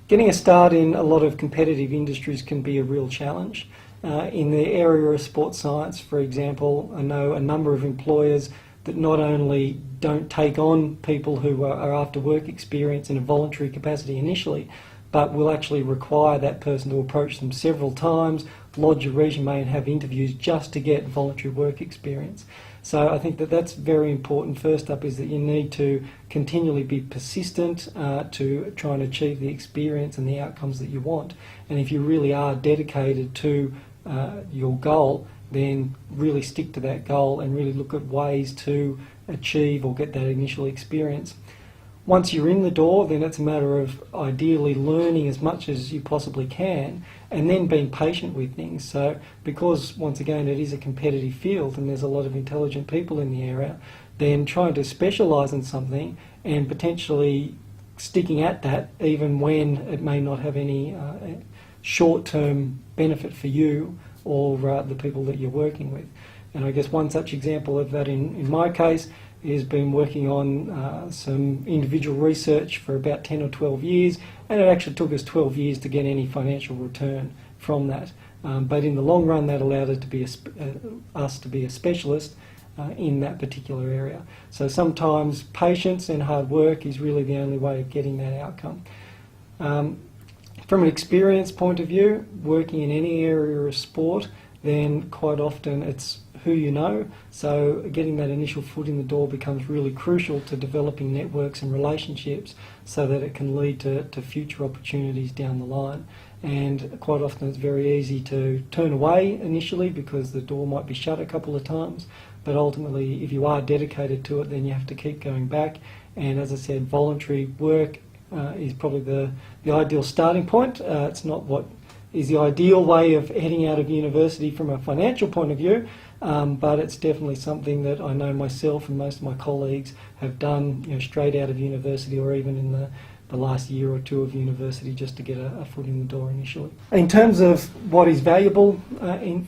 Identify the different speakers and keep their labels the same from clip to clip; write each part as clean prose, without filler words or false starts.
Speaker 1: Getting a start in a lot of competitive industries can be a real challenge. In the area of sports science, for example, I know a number of employers that not only don't take on people who are after work experience in a voluntary capacity initially, but will actually require that person to approach them several times, lodge a resume and have interviews just to get voluntary work experience. So I think that that's very important. First up is that you need to continually be persistent to try and achieve the experience and the outcomes that you want. And if you really are dedicated to your goal, then really stick to that goal and really look at ways to achieve or get that initial experience. Once you're in the door, then it's a matter of ideally learning as much as you possibly can and then being patient with things. So because, once again, it is a competitive field and there's a lot of intelligent people in the area, then trying to specialise in something and potentially sticking at that even when it may not have any short-term benefit for you or the people that you're working with. And I guess one such example of that in my case has been working on some individual research for about 10 or 12 years, and it actually took us 12 years to get any financial return from that. But in the long run, that allowed it to be us to be a specialist in that particular area. So sometimes patience and hard work is really the only way of getting that outcome. From an experience point of view, working in any area of sport, then quite often it's who you know. So getting that initial foot in the door becomes really crucial to developing networks and relationships so that it can lead to future opportunities down the line. And quite often it's very easy to turn away initially because the door might be shut a couple of times, but ultimately if you are dedicated to it, then you have to keep going back. And as I said, voluntary work is probably the ideal starting point. It's not what is the ideal way of heading out of university from a financial point of view, but it's definitely something that I know myself and most of my colleagues have done, straight out of university or even in the last year or two of university just to get a foot in the door initially. In terms of what is valuable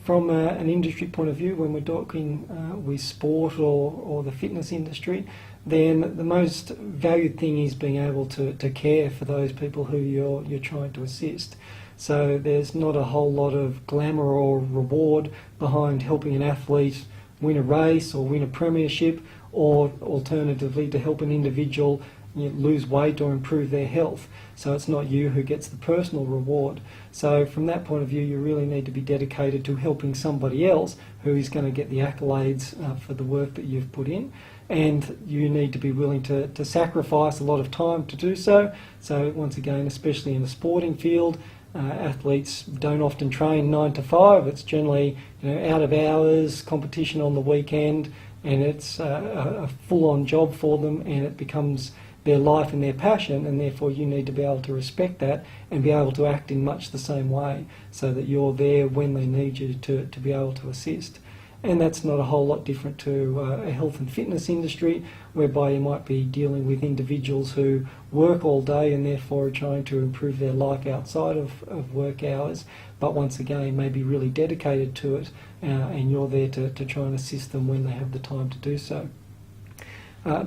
Speaker 1: from an industry point of view, when we're talking with sport or the fitness industry, then the most valued thing is being able to care for those people who you're trying to assist. So there's not a whole lot of glamour or reward behind helping an athlete win a race or win a premiership, or alternatively to help an individual lose weight or improve their health. So it's not you who gets the personal reward. So from that point of view, you really need to be dedicated to helping somebody else who is going to get the accolades for the work that you've put in. And you need to be willing to sacrifice a lot of time to do so. So once again, especially in the sporting field, athletes don't often train 9 to 5. It's generally out of hours, competition on the weekend, and it's a full-on job for them, and it becomes their life and their passion, and therefore you need to be able to respect that and be able to act in much the same way so that you're there when they need you to be able to assist. And that's not a whole lot different to a health and fitness industry, whereby you might be dealing with individuals who work all day and therefore are trying to improve their life outside of work hours, but once again may be really dedicated to it, and you're there to try and assist them when they have the time to do so.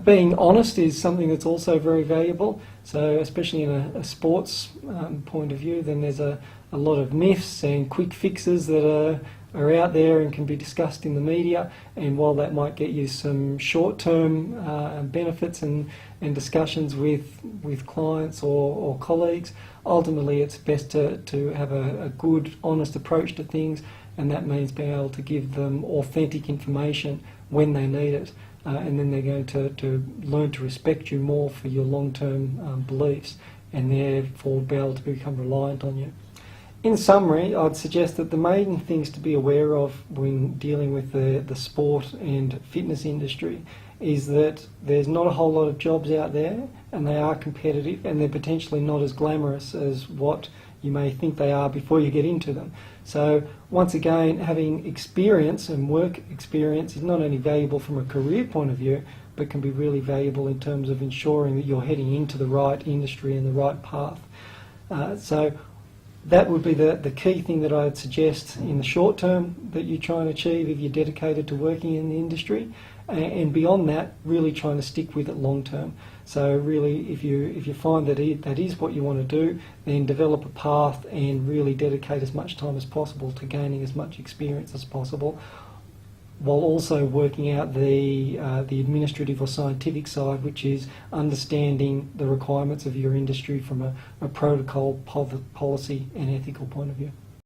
Speaker 1: Being honest is something that's also very valuable. So especially in a sports point of view, then there's a lot of myths and quick fixes that are out there and can be discussed in the media, and while that might get you some short-term benefits and discussions with clients or colleagues, ultimately it's best to have a good, honest approach to things, and that means being able to give them authentic information when they need it, and then they're going to learn to respect you more for your long-term beliefs, and therefore be able to become reliant on you. In summary, I'd suggest that the main things to be aware of when dealing with the sport and fitness industry is that there's not a whole lot of jobs out there, and they are competitive, and they're potentially not as glamorous as what you may think they are before you get into them. So once again, having experience and work experience is not only valuable from a career point of view, but can be really valuable in terms of ensuring that you're heading into the right industry and the right path. So that would be the key thing that I'd suggest in the short term that you try and achieve if you're dedicated to working in the industry. And beyond that, really trying to stick with it long term. So really, if you find that that is what you want to do, then develop a path and really dedicate as much time as possible to gaining as much experience as possible, while also working out the administrative or scientific side, which is understanding the requirements of your industry from a protocol, policy and ethical point of view.